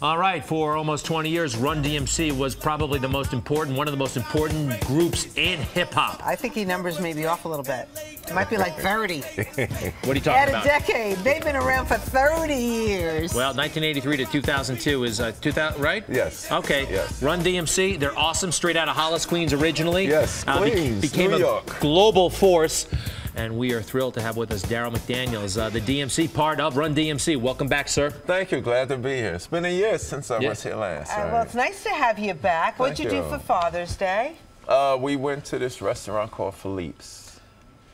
All right, for almost 20 years, Run-D.M.C. was probably the most important, one of the most important groups in hip-hop. I think he numbers may be off a little bit. It might be like 30. What are you talking about? A decade. They've been around for 30 years. Well, 1983 to 2002 is 2000, right? Yes. Okay. Yes. Run-D.M.C. They're awesome, straight out of Hollis, Queens originally. Yes, Queens, became New a York. global force. And we are thrilled to have with us Darryl McDaniels, the DMC part of Run-D.M.C. Welcome back, sir. Thank you. Glad to be here. It's been a year since I was here last. Well, it's nice to have you back. What'd you do for Father's Day? We went to this restaurant called Philippe's.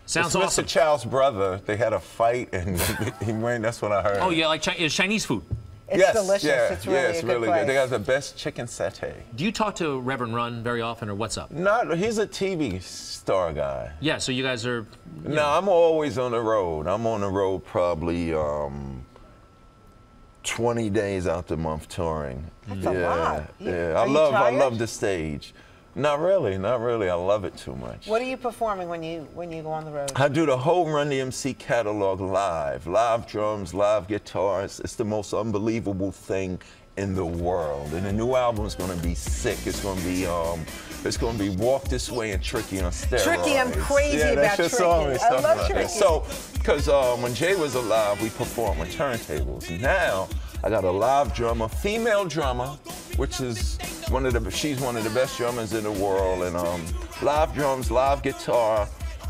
Sounds it's awesome. Mr. Chow's brother. They had a fight, and he went. That's what I heard. Oh, yeah, like Chinese food. It's delicious. Yeah, it's really, it's really place. good. They got the best chicken satay. Do you talk to Reverend Run very often, or what's up? No, he's a TV star guy. Yeah, so you guys are... No, I'm always on the road. I'm on the road probably 20 days out the month touring. That's a lot. Yeah, I love the stage. Not really. I love it too much. What are you performing when you go on the road? I do the whole Run-D.M.C. catalog live drums, live guitars. It's the most unbelievable thing in the world. And the new album is going to be sick. It's going to be Walk This Way and Tricky on steroids. Tricky, I'm crazy about Tricky. I love Tricky. So, because when Jay was alive, we performed with turntables. Now, I got a live drummer, female drummer, which is she's one of the best drummers in the world, and live drums, live guitar,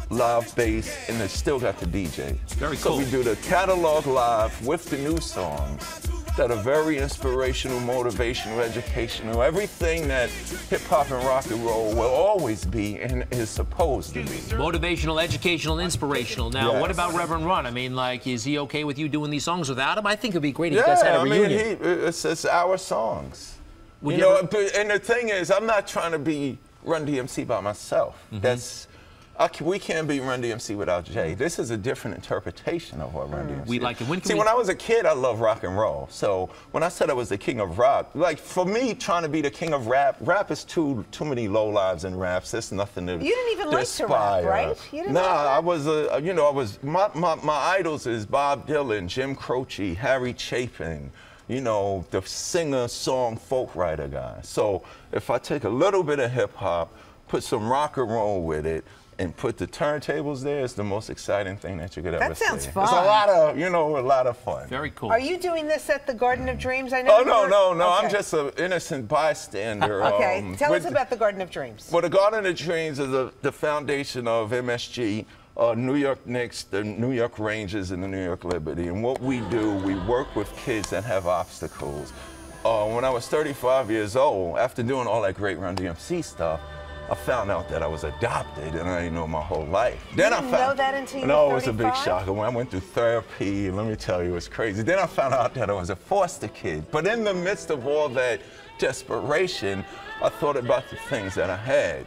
live bass, and they still got the DJ. Very cool. So we do the catalog live with the new songs that are very inspirational, motivational, educational, everything that hip-hop and rock and roll will always be and is supposed to be. Motivational, educational, inspirational. Now, Yes. what about Reverend Run? I mean, like, is he okay with you doing these songs without him? I think it'd be great if you guys had a reunion. It's our songs. Would you know, and the thing is, I'm not trying to be Run-D.M.C. by myself. We can't be Run-D.M.C. without Jay. This is a different interpretation of what Run-D.M.C. We like it. When I was a kid, I loved rock and roll. So when I said I was the king of rock, like for me, trying to be the king of rap is too many low lives in raps. There's nothing to. You didn't even like to rap, right? I was my idols is Bob Dylan, Jim Croce, Harry Chapin. You know, the singer, song, folk writer guy. So if I take a little bit of hip hop, put some rock and roll with it, and put the turntables there, it's the most exciting thing that you could ever see. That sounds fun. It's a lot of fun. Very cool. Are you doing this at the Garden of Dreams? I know. Oh, no. Okay. I'm just an innocent bystander. Okay, tell us about the Garden of Dreams. Well, the Garden of Dreams is the foundation of MSG, New York Knicks, the New York Rangers, and the New York Liberty. And what we do, we work with kids that have obstacles. When I was 35 years old, after doing all that great Run-D.M.C. stuff, I found out that I was adopted, and I didn't know my whole life. Then I found know that until you were 35? No, it was a big shock. When I went through therapy, and let me tell you, it was crazy. Then I found out that I was a foster kid. But in the midst of all that desperation, I thought about the things that I had: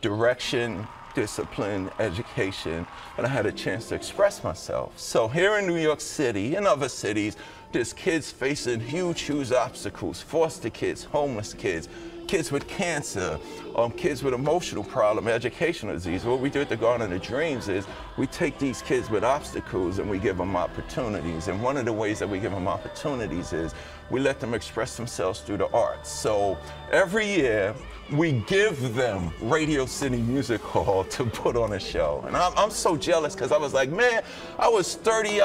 direction, discipline, education, and I had a chance to express myself. So here in New York City and other cities, there's kids facing huge obstacles: foster kids, homeless kids, kids with cancer, kids with emotional problem, educational disease. What we do at the Garden of Dreams is we take these kids with obstacles and we give them opportunities. And one of the ways that we give them opportunities is we let them express themselves through the arts. So every year we give them Radio City Music Hall to put on a show. And I'm so jealous because I was like, man, I was 30,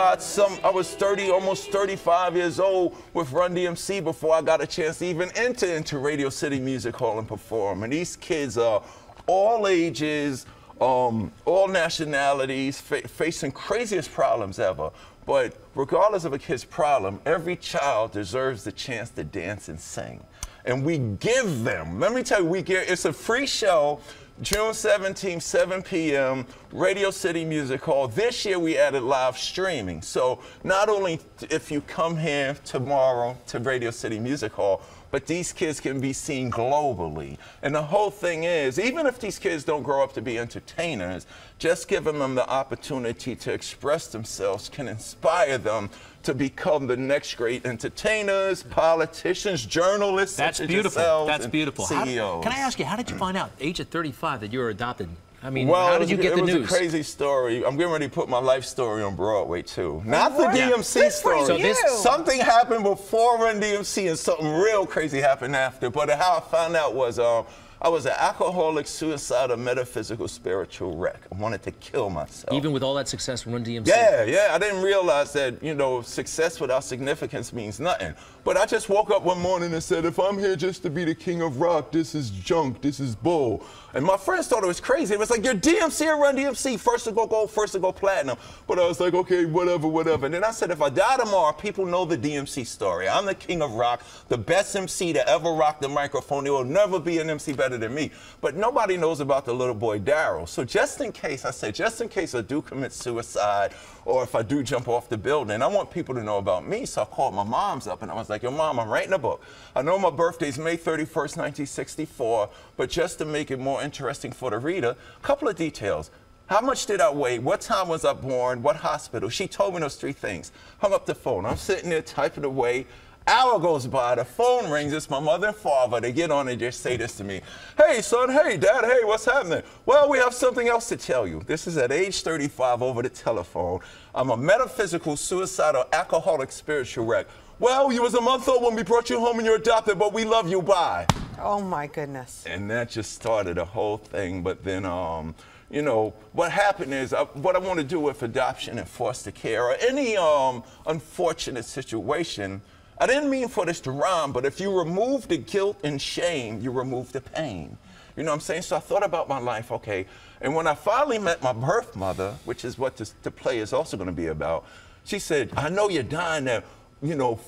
almost 35 years old with Run-D.M.C. before I got a chance to even enter into Radio City Music Hall and perform. And these kids are all ages, all nationalities, facing craziest problems ever. But regardless of a kid's problem, every child deserves the chance to dance and sing. And we give them, let me tell you, it's a free show, June 17th, 7 p.m., Radio City Music Hall. This year we added live streaming. So not only if you come here tomorrow to Radio City Music Hall, but these kids can be seen globally. And the whole thing is, even if these kids don't grow up to be entertainers, just giving them the opportunity to express themselves can inspire them to become the next great entertainers, politicians, journalists. That's beautiful. That's beautiful. CEOs. Can I ask you, how did you find out, age of 35, that you were adopted? I mean, well, how did you get the news? It was a crazy story. I'm getting ready to put my life story on Broadway, too. Not the DMC story. So something happened before Run-D.M.C. and something real crazy happened after. But how I found out was I was an alcoholic, suicidal, metaphysical, spiritual wreck. I wanted to kill myself. Even with all that success from Run-D.M.C.? Yeah. I didn't realize that, you know, success without significance means nothing. But I just woke up one morning and said, if I'm here just to be the king of rock, this is junk, this is bull. And my friends thought it was crazy. It was like, you're DMC or Run-D.M.C., first to go gold, first to go platinum. But I was like, okay, whatever. And then I said, if I die tomorrow, people know the DMC story. I'm the king of rock, the best MC to ever rock the microphone. There will never be an MC better than me. But nobody knows about the little boy Darryl. So just in case, I said, just in case I do commit suicide or if I do jump off the building, I want people to know about me. So I called my mom's up and I was like, yo, Mom, I'm writing a book. I know my birthday's May 31st, 1964, but just to make it more interesting for the reader, a couple of details. How much did I weigh? What time was I born? What hospital? She told me those 3 things. Hung up the phone. I'm sitting there typing away. Hour goes by, the phone rings, it's my mother and father. They get on and just say this to me. Hey, son, hey, dad, hey, what's happening? Well, we have something else to tell you. This is at age 35 over the telephone. I'm a metaphysical, suicidal, alcoholic, spiritual wreck. Well, you was a month old when we brought you home and you're adopted, but we love you, bye. Oh, my goodness. And that just started a whole thing, but then, you know, what happened is what I want to do with adoption and foster care or any unfortunate situation, I didn't mean for this to rhyme, but if you remove the guilt and shame, you remove the pain. You know what I'm saying? So I thought about my life, okay, and when I finally met my birth mother, which is what the play is also going to be about, she said, I know you're dying there. You know,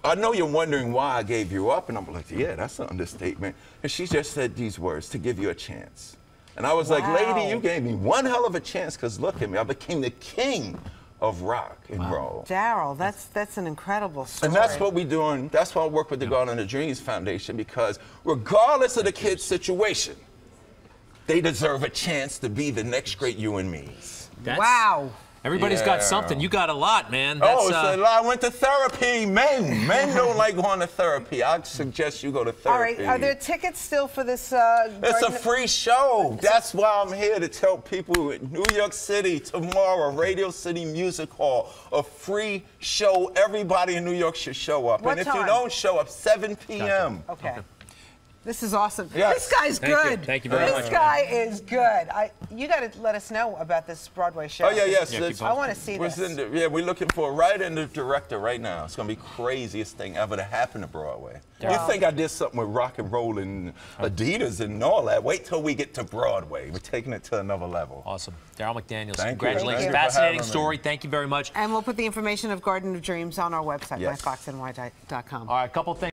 I know you're wondering why I gave you up. And I'm like, yeah, that's an understatement. And she just said these words, to give you a chance. And I was like, lady, you gave me one hell of a chance because look at me. I became the king of rock and roll. Darryl, that's an incredible story. And that's what we're doing. That's why I work with the Garden of Dreams Foundation, because regardless of the kid's situation, they deserve a chance to be the next great you and me's. Wow. Everybody's got something. You got a lot, man. That's, it's a lot. I went to therapy. Men don't like going to therapy. I'd suggest you go to therapy. All right. Are there tickets still for this? It's a free show. That's why I'm here to tell people in New York City tomorrow, Radio City Music Hall, a free show. Everybody in New York should show up. What and time? if you don't show up, 7 p.m. Okay. This is awesome. Yes. This guy's good. Thank you very much. This guy is good. You got to let us know about this Broadway show. Oh, yes. I want to see this. We're looking for a writer and a director right now. It's going to be the craziest thing ever to happen to Broadway. Wow. You think I did something with rock and roll and Adidas and all that. Wait till we get to Broadway. We're taking it to another level. Awesome. Darryl McDaniels, Thank congratulations. you. Fascinating story. Thank you very much. And we'll put the information of Garden of Dreams on our website, Yes. myfoxny.com. All right, a couple things.